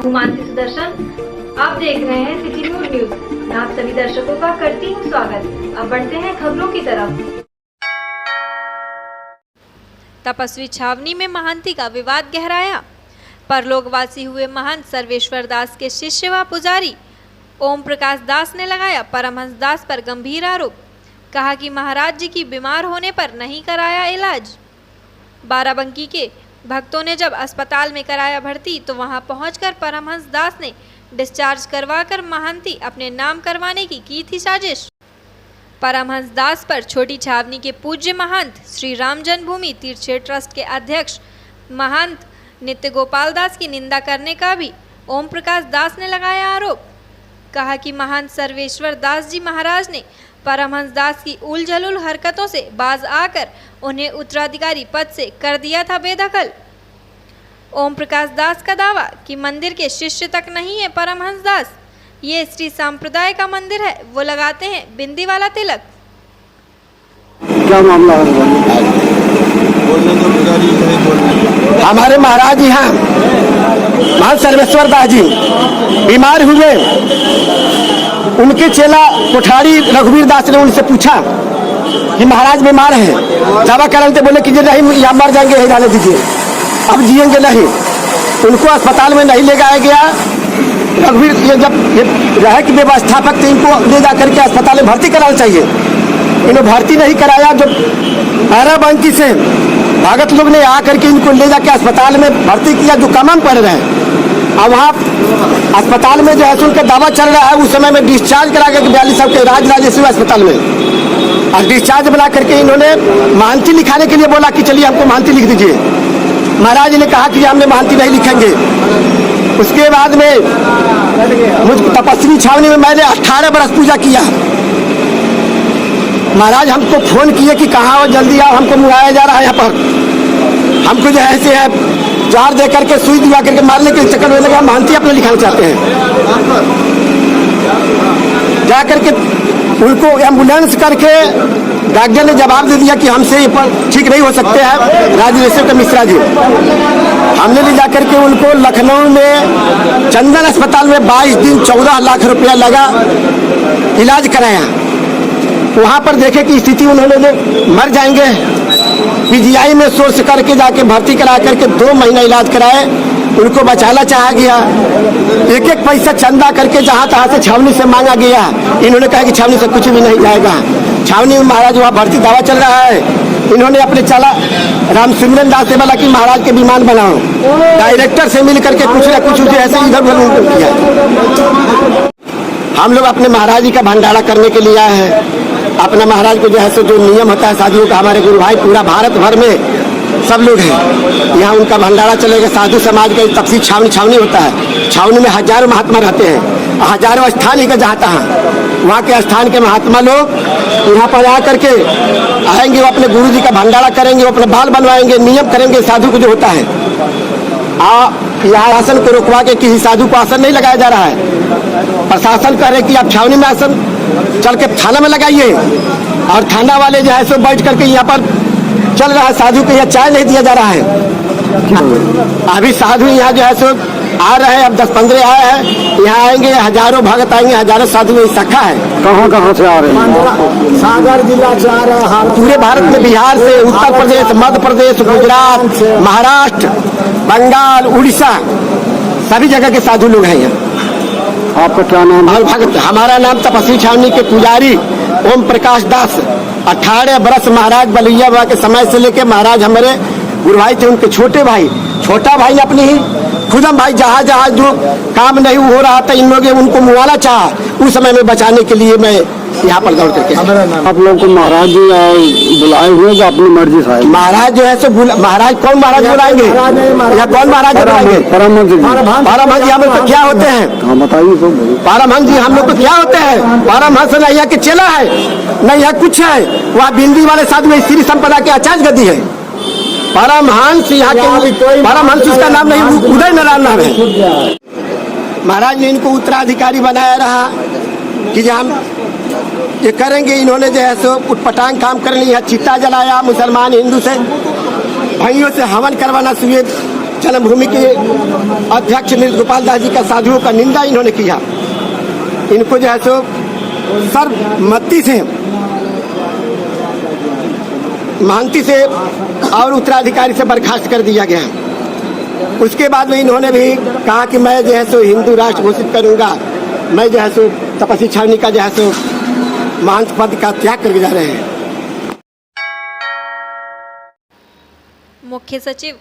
हूँ मानसी सुदर्शन। आप देख रहे हैं सिटी न्यूज। मैं आप सभी दर्शकों का करती हूँ स्वागत। अब बढ़ते हैं खबरों की तरफ। तपस्वी छावनी में महंती का विवाद गहराया। परलोकवासी हुए महंत सर्वेश्वर दास के शिष्य व पुजारी ओम प्रकाश दास ने लगाया परमहंस दास पर गंभीर आरोप। कहा कि महाराज जी की बीमार होने पर नहीं कराया इलाज। बाराबंकी के भक्तों ने जब अस्पताल में कराया भर्ती तो वहां पहुंचकर परमहंस दास ने डिस्चार्ज करवाकर महंती अपने नाम करवाने की थी साजिश। परमहंस दास पर छोटी छावनी के पूज्य महंत श्री राम जन्मभूमि तीर्थ ट्रस्ट के अध्यक्ष महंत नित्य गोपाल दास की निंदा करने का भी ओम प्रकाश दास ने लगाया आरोप। कहा कि महंत सर्वेश्वर दास जी महाराज ने परमहंस दास की उलझुल हरकतों से बाज आकर उन्हें उत्तराधिकारी पद से कर दिया था बेदखल। ओम प्रकाश दास का दावा कि मंदिर के शिष्य तक नहीं है परमहंस दास, ये श्री संप्रदाय का मंदिर है, वो लगाते हैं बिंदी वाला तिलक। क्या मामला है? हमारे महाराज यहाँ महंत सर्वेश्वर दास जी बीमार हुए। उनके चेला कोठारी रघुवीर दास ने उनसे पूछा कि महाराज बीमार हैं, दवा कराने बोले कि नहीं यहाँ मर जाएंगे, यही जाने दीजिए, अब जिएंगे नहीं। उनको अस्पताल में नहीं ले जाया गया। रघुवीर जब रहे कि व्यवस्थापक थे, इनको ले जा करके अस्पताल में भर्ती कराना चाहिए, इन्हें भर्ती नहीं कराया। जब बाराबंकी से भगत लोग ने आकर के इनको ले जाके अस्पताल में भर्ती किया, जो कमम पड़ रहे हैं। अब वहाँ अस्पताल में जो है उनका दावा चल रहा है, उस समय में डिस्चार्ज करा के 42 साल के राजराजेश्वरी अस्पताल में और डिस्चार्ज बना करके इन्होंने महंती लिखाने के लिए बोला कि चलिए हमको महंती लिख दीजिए। महाराज ने कहा कि हमने महंती नहीं लिखेंगे। उसके बाद में मुझ तपस्वी छावनी में मैंने 18 बरस पूजा किया। महाराज हमको फोन किए कि कहाँ हो, जल्दी आओ, हमको मुआया जा रहा है यहाँ पर। हमको जो है ऐसे है जार दे करके सुई दिवा करके मारने के चक्कर में लगा, महंती अपने लिखाना चाहते हैं। जा करके उनको एम्बुलेंस करके डॉक्टर ने जवाब दे दिया कि हमसे ये ठीक नहीं हो सकते हैं राजराजेश्वर मिश्रा जी। हमने ले जा करके उनको लखनऊ में चंदन अस्पताल में 22 दिन 14 लाख रुपया लगा, इलाज कराया। वहाँ पर देखे कि स्थिति उन्होंने मर जाएंगे। पीजीआई में सोर्स करके जाके भर्ती करा करके 2 महीना इलाज कराए, उनको बचाना चाहा गया। एक एक पैसा चंदा करके जहाँ तहाँ से छावनी से मांगा गया। इन्होंने कहा कि छावनी से कुछ भी नहीं जाएगा। छावनी में महाराज वहाँ भर्ती दावा चल रहा है। इन्होंने अपने चला राम सिमरन दास से बोला कि महाराज के विमान बनाओ, डायरेक्टर से मिल करके कुछ ना कुछ ऐसे इधर उधर किया। हम लोग अपने महाराज जी का भंडारा करने के लिए आए हैं। अपना महाराज को जो है सो जो नियम होता है साधुओं का, हमारे गुरु भाई पूरा भारत भर में सब लोग हैं, यहाँ उनका भंडारा चलेगा। साधु समाज का तपसी छावनी होता है। छावनी में हजारों महात्मा रहते हैं, हजारों स्थान ही का जहाँ तहाँ वहाँ के स्थान के महात्मा लोग यहाँ पर आ करके आएंगे, वो अपने गुरु जी का भंडारा करेंगे, वो अपने बाल बनवाएंगे, नियम करेंगे साधु को जो होता है। यहाँ आसन को रुकवा के किसी साधु को आसन नहीं लगाया जा रहा है। प्रशासन कह रहे कि आप छावनी में आसन चल के थाना में लगाइए, और थाना वाले जो है सो बैठ करके यहाँ पर चल रहा है, साधु को यहाँ चाय नहीं दिया जा रहा है। अभी साधु यहाँ जो है सो आ रहे हैं, अब 10-15 आए हैं, यहाँ आएंगे, हजारों भगत आएंगे, हजारों साधु में शाखा है। कहाँ से आ रहे हैं? सागर जिला से आ रहे हैं, पूरे भारत में, बिहार से, उत्तर प्रदेश, मध्य प्रदेश, गुजरात, महाराष्ट्र, बंगाल, उड़ीसा, सभी जगह के साधु लोग हैं यहाँ। आपका क्या नाम है? भगत। हमारा नाम तपस्वी छावनी के पुजारी ओम प्रकाश दास। 18 बरस महाराज बलैया बाबा के समय से लेके महाराज हमारे गुरु भाई थे, उनके छोटे भाई, छोटा भाई अपनी ही खुदम भाई, जहाँ जो काम नहीं हो रहा था, इन लोगों ने उनको मुआवजा चाहा, उस समय में बचाने के लिए मैं यहाँ पर दौड़ करके। आप लोगों को महाराज जी बुलाए हुए जो अपनी मर्जी से? महाराज जो है सो महाराज कौन महाराज बुलाएंगे या कौन महाराज बुलाएंगे? परमहंस जी। परमहंस जी हम लोग को क्या होते हैं? हाँ बताइए तो। परमहंस जी हम लोग को क्या होते हैं? परमहंस न यहाँ के चेला है, न यहाँ कुछ है। वहाँ बिंदी वाले साधु में श्री संपदा के आचार्य गद्दी है। परमहंस यहाँ के परमहंस, इसका नाम नहीं, उदय नारायण नाम है। महाराज ने इनको उत्तराधिकारी बनाया रहा कि हम ये करेंगे। इन्होंने जो है सो उटपटांग काम कर लिया, चिता जलाया, मुसलमान हिंदू से भाइयों से हवन करवाना शुरू जन्मभूमि के अध्यक्ष नील गोपाल दास जी का साधुओं का निंदा इन्होंने किया। इनको जो है सो सर्वमति से महंती से और उत्तराधिकारी से बर्खास्त कर दिया गया। उसके बाद में इन्होंने भी कहा कि मैं जो है सो हिंदू राष्ट्र घोषित करूंगा। मैं जो है सो तपस्वी छावनी का जो है सो महंत पद का त्याग करके जा रहे हैं। मुख्य सचिव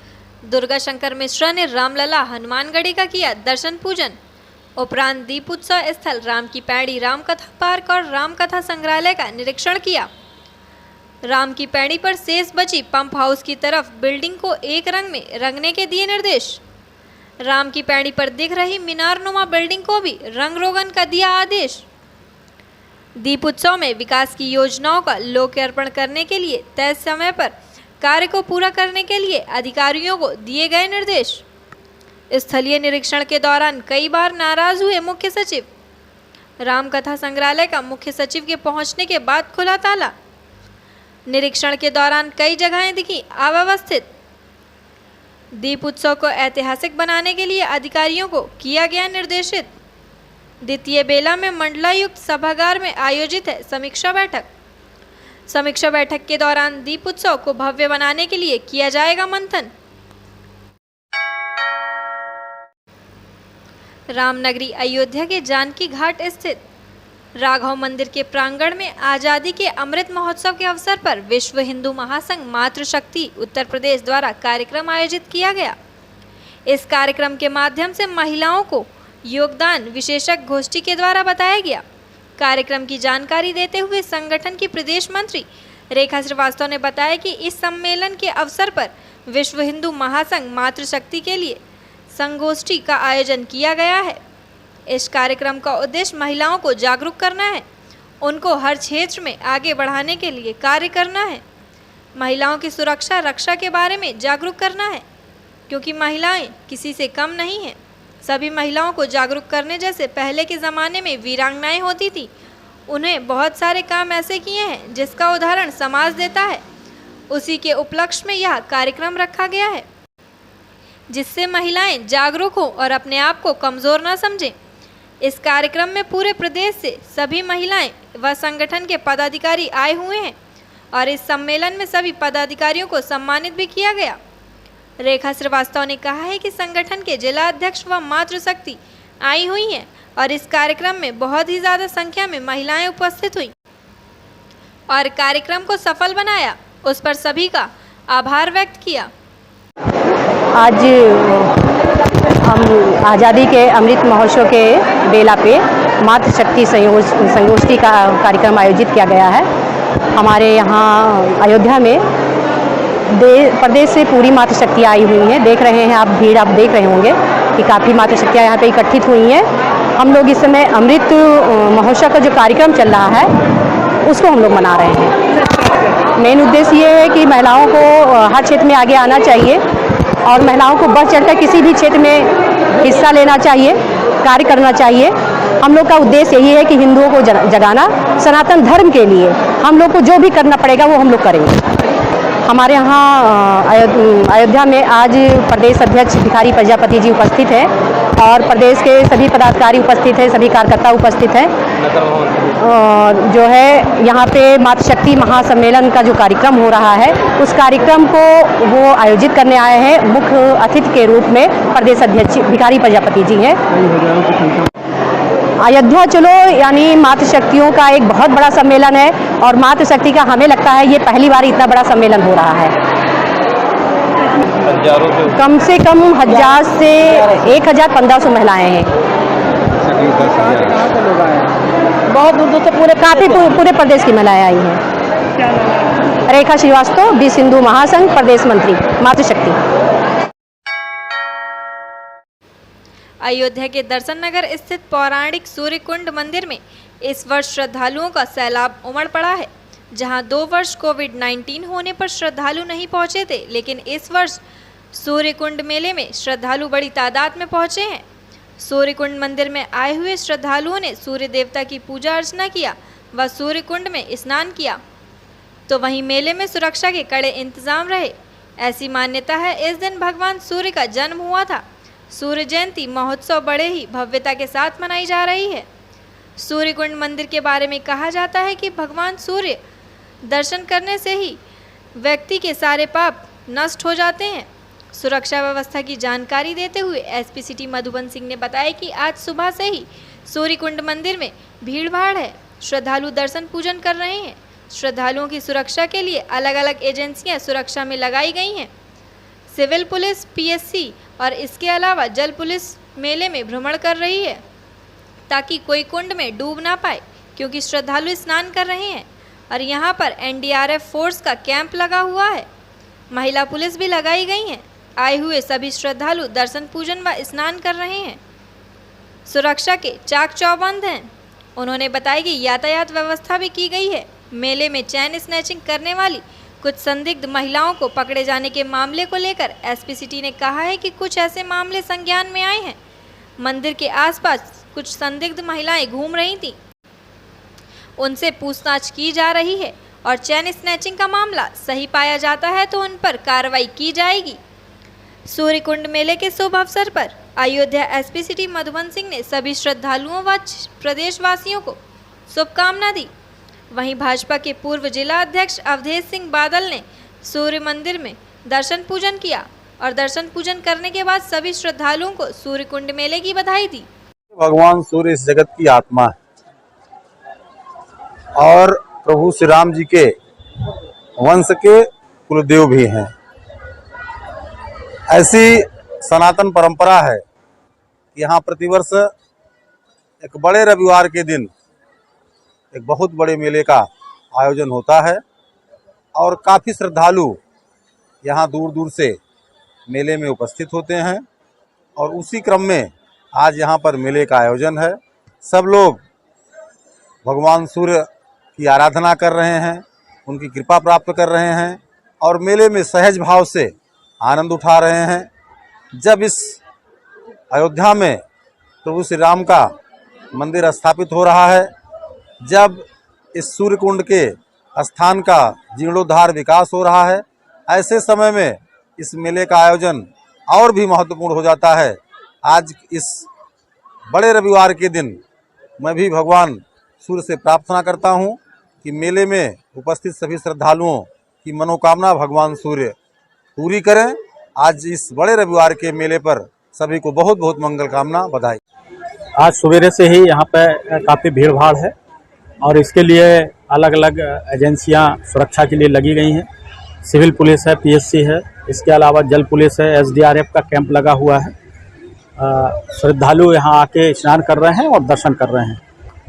दुर्गा शंकर मिश्रा ने रामलला हनुमानगढ़ी का किया दर्शन पूजन। उपरांत दीप उत्सव स्थल राम की पैड़ी रामकथा पार्क और रामकथा संग्रहालय का निरीक्षण किया। राम की पैड़ी पर शेष बची पंप हाउस की तरफ बिल्डिंग को एक रंग में रंगने के दिए निर्देश। राम की पैड़ी पर दिख रही मीनारनुमा बिल्डिंग को भी रंग रोगन का दिया आदेश। दीप उत्सव में विकास की योजनाओं का लोकार्पण करने के लिए तय समय पर कार्य को पूरा करने के लिए अधिकारियों को दिए गए निर्देश। स्थलीय निरीक्षण के दौरान कई बार नाराज हुए मुख्य सचिव। रामकथा संग्रहालय का मुख्य सचिव के पहुंचने के बाद खुला ताला। निरीक्षण के दौरान कई जगहें दिखी अव्यवस्थित। दीप उत्सव को ऐतिहासिक बनाने के लिए अधिकारियों को किया गया निर्देशित। द्वितीय बेला में मंडलायुक्त सभागार में आयोजित है समीक्षा बैठक। समीक्षा बैठक के दौरान दीप उत्सव को भव्य बनाने के लिए किया जाएगा मंथन। रामनगरी अयोध्या के जानकी घाट स्थित राघव मंदिर के प्रांगण में आज़ादी के अमृत महोत्सव के अवसर पर विश्व हिंदू महासंघ मातृशक्ति उत्तर प्रदेश द्वारा कार्यक्रम आयोजित किया गया। इस कार्यक्रम के माध्यम से महिलाओं को योगदान विशेषज्ञ गोष्ठी के द्वारा बताया गया। कार्यक्रम की जानकारी देते हुए संगठन की प्रदेश मंत्री रेखा श्रीवास्तव ने बताया कि इस सम्मेलन के अवसर पर विश्व हिंदू महासंघ मातृशक्ति के लिए संगोष्ठी का आयोजन किया गया है। इस कार्यक्रम का उद्देश्य महिलाओं को जागरूक करना है, उनको हर क्षेत्र में आगे बढ़ाने के लिए कार्य करना है। महिलाओं की सुरक्षा रक्षा के बारे में जागरूक करना है, क्योंकि महिलाएं किसी से कम नहीं हैं। सभी महिलाओं को जागरूक करने जैसे पहले के ज़माने में वीरांगनाएं होती थी, उन्हें बहुत सारे काम ऐसे किए हैं जिसका उदाहरण समाज देता है। उसी के उपलक्ष्य में यह कार्यक्रम रखा गया है, जिससे महिलाएं जागरूक हों और अपने आप को कमज़ोर न समझें। इस कार्यक्रम में पूरे प्रदेश से सभी महिलाएं व संगठन के पदाधिकारी आए हुए हैं और इस सम्मेलन में सभी पदाधिकारियों को सम्मानित भी किया गया। रेखा श्रीवास्तव ने कहा है कि संगठन के जिला अध्यक्ष व मातृशक्ति आई हुई हैं और इस कार्यक्रम में बहुत ही ज़्यादा संख्या में महिलाएं उपस्थित हुई और कार्यक्रम को सफल बनाया। उस पर सभी का आभार व्यक्त किया। आज हम आज़ादी के अमृत महोत्सव के बेला पे मातृशक्ति संगोष्ठी का कार्यक्रम आयोजित किया गया है। हमारे यहाँ अयोध्या में प्रदेश से पूरी मातृशक्ति आई हुई हैं। देख रहे हैं आप, भीड़ आप देख रहे होंगे कि काफ़ी मातृशक्तियाँ यहाँ पे इकट्ठित हुई हैं। हम लोग इस समय अमृत महोत्सव का जो कार्यक्रम चल रहा है उसको हम लोग मना रहे हैं। मेन उद्देश्य ये है कि महिलाओं को हर क्षेत्र में आगे आना चाहिए और महिलाओं को बढ़ चढ़कर किसी भी क्षेत्र में हिस्सा लेना चाहिए, कार्य करना चाहिए। हम लोग का उद्देश्य यही है कि हिंदुओं को जगाना, सनातन धर्म के लिए हम लोग को जो भी करना पड़ेगा वो हम लोग करेंगे। हमारे यहाँ अयोध्या में आज प्रदेश अध्यक्ष भिखारी प्रजापति जी उपस्थित हैं और प्रदेश के सभी पदाधिकारी उपस्थित हैं, सभी कार्यकर्ता उपस्थित हैं। जो है यहाँ पे मातृशक्ति महासम्मेलन का जो कार्यक्रम हो रहा है उस कार्यक्रम को वो आयोजित करने आए हैं। मुख्य अतिथि के रूप में प्रदेश अध्यक्ष भिखारी प्रजापति जी हैं। अयोध्या चलो यानी मातृशक्तियों का एक बहुत बड़ा सम्मेलन है और मातृशक्ति का हमें लगता है ये पहली बार इतना बड़ा सम्मेलन हो रहा है। कम से कम 1000 से 1500 महिलाएं हैं। बहुत दूर दूर से पूरे प्रदेश की महिलाएं आई हैं। रेखा श्रीवास्तव, विश्व हिंदू महासंघ प्रदेश मंत्री मातृशक्ति। अयोध्या के दर्शन नगर स्थित पौराणिक सूर्य कुंड मंदिर में इस वर्ष श्रद्धालुओं का सैलाब उमड़ पड़ा है। जहां 2 वर्ष कोविड-19 होने पर श्रद्धालु नहीं पहुंचे थे, लेकिन इस वर्ष सूर्य कुंड मेले में श्रद्धालु बड़ी तादाद में पहुंचे हैं। सूर्य कुंड मंदिर में आए हुए श्रद्धालुओं ने सूर्य देवता की पूजा अर्चना किया व सूर्य कुंड में स्नान किया। तो वहीं मेले में सुरक्षा के कड़े इंतजाम रहे। ऐसी मान्यता है इस दिन भगवान सूर्य का जन्म हुआ था। सूर्य जयंती महोत्सव बड़े ही भव्यता के साथ मनाई जा रही है। सूर्यकुंड मंदिर के बारे में कहा जाता है कि भगवान सूर्य दर्शन करने से ही व्यक्ति के सारे पाप नष्ट हो जाते हैं। सुरक्षा व्यवस्था की जानकारी देते हुए एसपी सिटी मधुबन सिंह ने बताया कि आज सुबह से ही सूर्यकुंड मंदिर में भीड़ भाड़ है। श्रद्धालु दर्शन पूजन कर रहे हैं। श्रद्धालुओं की सुरक्षा के लिए अलग अलग एजेंसियां सुरक्षा में लगाई गई हैं। सिविल पुलिस, पीएससी और इसके अलावा जल पुलिस मेले में भ्रमण कर रही है ताकि कोई कुंड में डूब ना पाए, क्योंकि श्रद्धालु स्नान कर रहे हैं और यहाँ पर एनडीआरएफ फोर्स का कैंप लगा हुआ है। महिला पुलिस भी लगाई गई है। आए हुए सभी श्रद्धालु दर्शन पूजन व स्नान कर रहे हैं। सुरक्षा के चाक चौबंद हैं। उन्होंने बताया कि यातायात व्यवस्था भी की गई है। मेले में चैन स्नैचिंग करने वाली कुछ संदिग्ध महिलाओं को पकड़े जाने के मामले को लेकर एसपी सिटी ने कहा है कि कुछ ऐसे मामले संज्ञान में आए हैं। मंदिर के आसपास कुछ संदिग्ध महिलाएं घूम रही थीं। उनसे पूछताछ की जा रही है और चैन स्नैचिंग का मामला सही पाया जाता है तो उन पर कार्रवाई की जाएगी। सूर्यकुंड मेले के शुभ अवसर पर अयोध्या एसपी सिटी मधुबन सिंह ने सभी श्रद्धालुओं व प्रदेशवासियों को शुभकामना दी। वहीं भाजपा के पूर्व जिला अध्यक्ष अवधेश सिंह बादल ने सूर्य मंदिर में दर्शन पूजन किया और दर्शन पूजन करने के बाद सभी श्रद्धालुओं को सूर्यकुंड मेले की बधाई दी। भगवान सूर्य इस जगत की आत्मा है और प्रभु श्री राम जी के वंश के कुलदेव भी हैं। ऐसी सनातन परंपरा है कि यहाँ प्रतिवर्ष एक बड़े रविवार के दिन एक बहुत बड़े मेले का आयोजन होता है और काफ़ी श्रद्धालु यहाँ दूर दूर से मेले में उपस्थित होते हैं और उसी क्रम में आज यहाँ पर मेले का आयोजन है। सब लोग भगवान सूर्य की आराधना कर रहे हैं, उनकी कृपा प्राप्त कर रहे हैं और मेले में सहज भाव से आनंद उठा रहे हैं। जब इस अयोध्या में प्रभु श्री राम का मंदिर स्थापित हो रहा है, जब इस सूर्यकुंड के स्थान का जीर्णोद्धार विकास हो रहा है, ऐसे समय में इस मेले का आयोजन और भी महत्वपूर्ण हो जाता है। आज इस बड़े रविवार के दिन मैं भी भगवान सूर्य से प्रार्थना करता हूं कि मेले में उपस्थित सभी श्रद्धालुओं की मनोकामना भगवान सूर्य पूरी करें। आज इस बड़े रविवार के मेले पर सभी को बहुत बहुत मंगल कामना, बधाई। आज सवेरे से ही यहाँ पे काफ़ी भीड़ भाड़ है और इसके लिए अलग अलग एजेंसियां सुरक्षा के लिए लगी गई हैं। सिविल पुलिस है, पीएससी है, इसके अलावा जल पुलिस है, एसडीआरएफ का कैंप लगा हुआ है। श्रद्धालु यहाँ आके स्नान कर रहे हैं और दर्शन कर रहे हैं।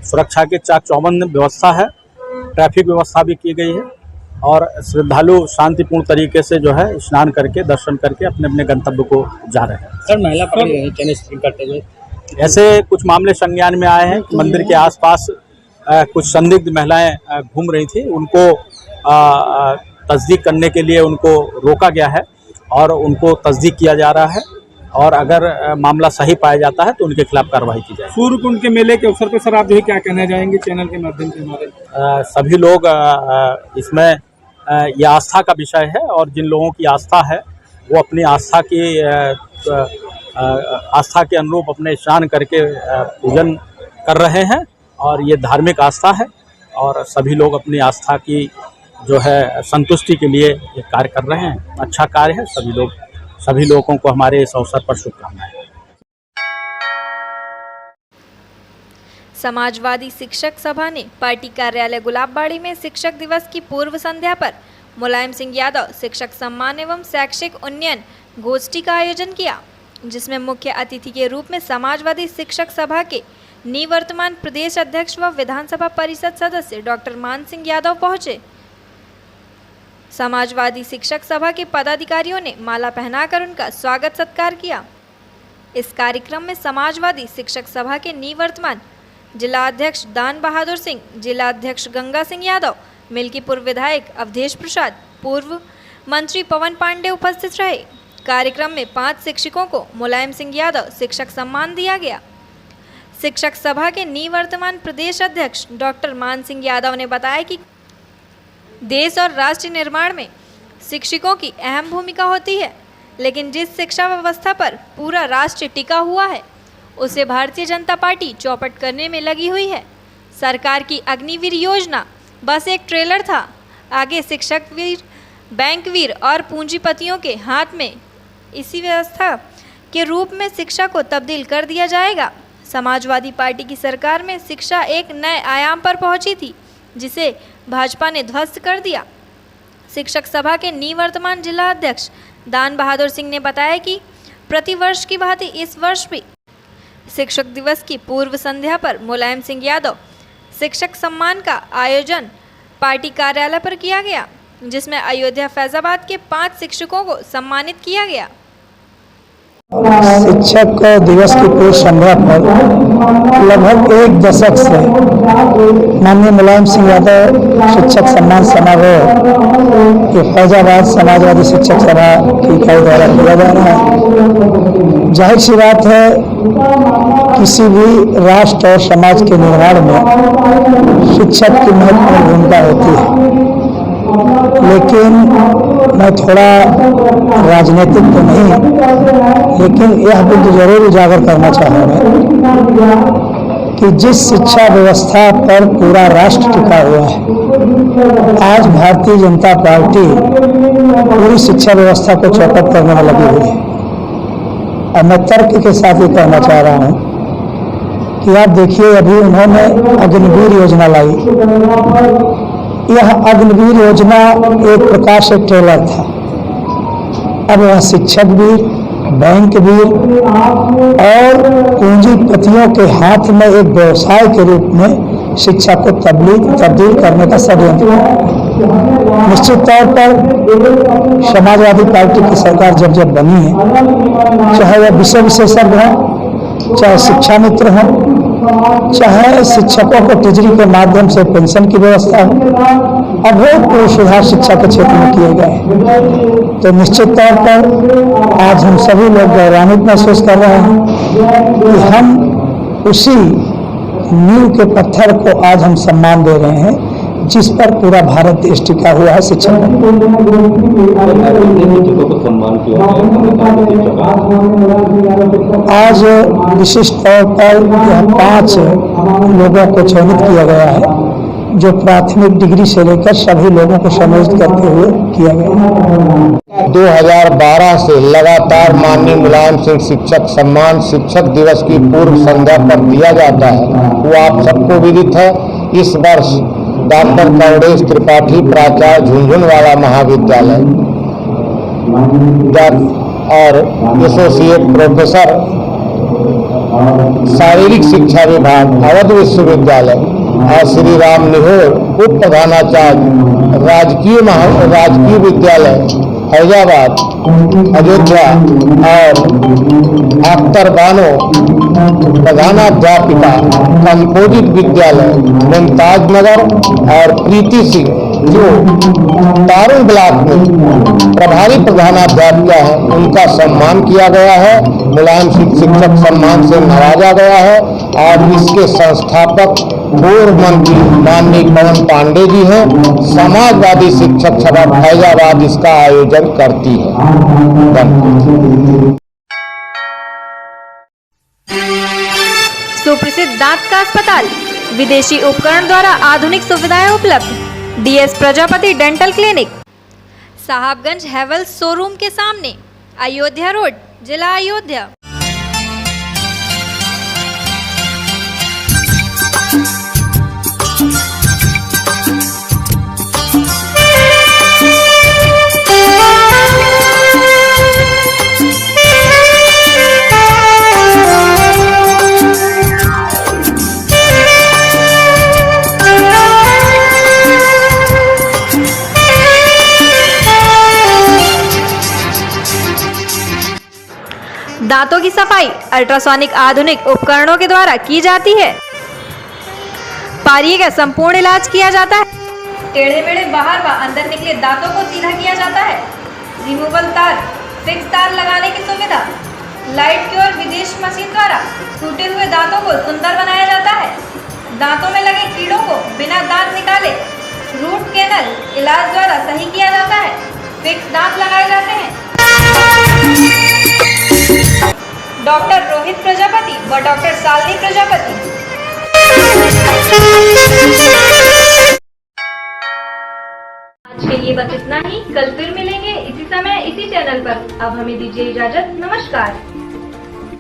सुरक्षा के चाक चौबंद व्यवस्था है, ट्रैफिक व्यवस्था भी की गई है और श्रद्धालु शांतिपूर्ण तरीके से जो है स्नान करके दर्शन करके अपने अपने गंतव्य को जा रहे हैं। सर, महिला पकड़ी गई चैन स्नैचिंग करते हुए। ऐसे कुछ मामले संज्ञान में आए हैं कि मंदिर के आसपास कुछ संदिग्ध महिलाएं घूम रही थी। उनको तस्दीक करने के लिए उनको रोका गया है और उनको तस्दीक किया जा रहा है और अगर मामला सही पाया जाता है तो उनके खिलाफ कार्रवाई की जाएगी। सूर्यकुंड के मेले के अवसर पर सर आप जो है क्या कहना चाहेंगे चैनल के माध्यम से हमारे? सभी लोग इसमें ये आस्था का विषय है और जिन लोगों की आस्था है वो अपनी आस्था के अनुरूप अपने स्नान करके पूजन कर रहे हैं और ये धार्मिक आस्था है और सभी लोग अपनी आस्था की जो है संतुष्टि के लिए ये कार्य कर रहे हैं। अच्छा कार्य है। सभी लोगों को हमारे इस अवसर पर शुभकामनाएं। समाजवादी शिक्षक सभा ने पार्टी कार्यालय गुलाबबाड़ी में शिक्षक दिवस की पूर्व संध्या पर मुलायम सिंह यादव शिक्षक सम्मान एवं शैक्षिक उन्नयन गोष्ठी का आयोजन किया, जिसमें मुख्य अतिथि के रूप में समाजवादी शिक्षक सभा के निवर्तमान प्रदेश अध्यक्ष व विधानसभा परिषद सदस्य डॉक्टर मान सिंह यादव पहुंचे। समाजवादी शिक्षक सभा के पदाधिकारियों ने माला पहनाकर उनका स्वागत सत्कार किया। इस कार्यक्रम में समाजवादी शिक्षक सभा के निवर्तमान जिला अध्यक्ष दान बहादुर सिंह, जिला अध्यक्ष गंगा सिंह यादव, मिल्कीपुर विधायक अवधेश प्रसाद, पूर्व मंत्री पवन पांडे उपस्थित रहे। कार्यक्रम में 5 शिक्षकों को मुलायम सिंह यादव शिक्षक सम्मान दिया गया। शिक्षक सभा के निवर्तमान प्रदेश अध्यक्ष डॉक्टर मान सिंह यादव ने बताया कि देश और राष्ट्र निर्माण में शिक्षकों की अहम भूमिका होती है, लेकिन जिस शिक्षा व्यवस्था पर पूरा राष्ट्र टिका हुआ है उसे भारतीय जनता पार्टी चौपट करने में लगी हुई है। सरकार की अग्निवीर योजना बस एक ट्रेलर था। आगे शिक्षक वीर, बैंक वीर और पूंजीपतियों के हाथ में इसी व्यवस्था के रूप में शिक्षा को तब्दील कर दिया जाएगा। समाजवादी पार्टी की सरकार में शिक्षा एक नए आयाम पर पहुंची थी, जिसे भाजपा ने ध्वस्त कर दिया। शिक्षक सभा के निवर्तमान जिला अध्यक्ष दान बहादुर सिंह ने बताया कि प्रतिवर्ष की भांति इस वर्ष भी शिक्षक दिवस की पूर्व संध्या पर मुलायम सिंह यादव शिक्षक सम्मान का आयोजन पार्टी कार्यालय पर किया गया, जिसमें अयोध्या फैजाबाद के 5 शिक्षकों को सम्मानित किया गया। शिक्षक दिवस की पूर्व संध्या पर लगभग 1 दशक से माननीय मुलायम सिंह यादव शिक्षक सम्मान समारोह ये फैजाबाद समाजवादी शिक्षक सभा की इकाई द्वारा किया जा रहा है। जाहिर सी बात है, किसी भी राष्ट्र और समाज के निर्माण में शिक्षक की महत्वपूर्ण भूमिका होती है, लेकिन मैं थोड़ा राजनीतिक तो नहीं, लेकिन यह बिंदु जरूर उजागर करना चाहूँगा कि जिस शिक्षा व्यवस्था पर पूरा राष्ट्र टिका हुआ है, आज भारतीय जनता पार्टी पूरी शिक्षा व्यवस्था को चौपट करने में लगी हुई है। और मैं तर्क के साथ ये कहना चाह रहा हूँ कि आप देखिए, अभी उन्होंने अग्निवीर योजना लाई। यह अग्निवीर योजना एक प्रकार से ट्रेलर था। अब वह शिक्षक वीर, बैंक वीर और पूंजीपतियों के हाथ में एक व्यवसाय के रूप में शिक्षा को तब्दील करने का षड्यंत्र है। निश्चित तौर पर समाजवादी पार्टी की सरकार जब बनी है, चाहे वह विषय विशेषज्ञ हों, चाहे शिक्षा मित्र हों, चाहे शिक्षकों को टिजरी के माध्यम से पेंशन की व्यवस्था हो, अभूतपूर्व सुधार शिक्षा के क्षेत्र में किए गए। तो निश्चित तौर पर आज हम सभी लोग गौरवान्वित महसूस कर रहे हैं कि हम उसी नींव के पत्थर को आज हम सम्मान दे रहे हैं जिस पर पूरा भारत देश टिका हुआ है। शिक्षा आज विशिष्ट तौर पर यह 5 लोगों को चयनित किया गया है, जो प्राथमिक डिग्री से लेकर सभी लोगों को सम्मिलित करते हुए किया गया है। 2012 से लगातार माननीय मुलायम सिंह शिक्षक सम्मान शिक्षक दिवस की पूर्व संध्या पर दिया जाता है, वो आप सबको विदित है। इस वर्ष डॉक्टर कवड़ेश त्रिपाठी प्राचार्य झुंझुनवाला महाविद्यालय और एसोसिएट प्रोफेसर शारीरिक शिक्षा विभाग अवध विश्वविद्यालय और श्री राम निहोर उप प्रधानाचार्य राजकीय विद्यालय फैजाबाद अयोध्या और अख्तर बानो प्रधानाध्यापिका कंपोजिट विद्यालय मुमताज नगर और प्रीति सिंह जो तारुण ब्लॉक में प्रभारी प्रधानाध्यापिका है, उनका सम्मान किया गया है। मुलायम सिंह शिक्षक सम्मान से नवाजा गया है और इसके संस्थापक पूर्व मंत्री माननीय पवन पांडे जी हैं। समाजवादी शिक्षक सभा फैजाबाद इसका आयोजन करती है। सुप्रसिद्ध दांत का अस्पताल, विदेशी उपकरण द्वारा आधुनिक सुविधाएं उपलब्ध। DS Prajapati dental clinic, Sahabganj Havells showroom के सामने, अयोध्या रोड, जिला अयोध्या। दांतों की सफाई अल्ट्रासोनिक आधुनिक उपकरणों के द्वारा की जाती है। पारिये का संपूर्ण इलाज किया जाता है। टेढ़े मेढ़े बाहर व अंदर निकले दांतों को सीधा किया जाता है। रिमूवल तार, फिक्स तार लगाने की सुविधा। लाइट की और विदेश मशीन द्वारा टूटे हुए दांतों को सुंदर बनाया जाता है। दांतों में लगे कीड़ों को बिना दांत निकाले रूट कैनल इलाज द्वारा सही किया जाता है। फिक्स दांत लगाए जाते हैं। डॉक्टर रोहित प्रजापति व डॉक्टर शालिनी प्रजापति। आज के लिए बस इतना ही। कल फिर मिलेंगे इसी समय इसी चैनल पर। अब हमें दीजिए इजाजत। नमस्कार।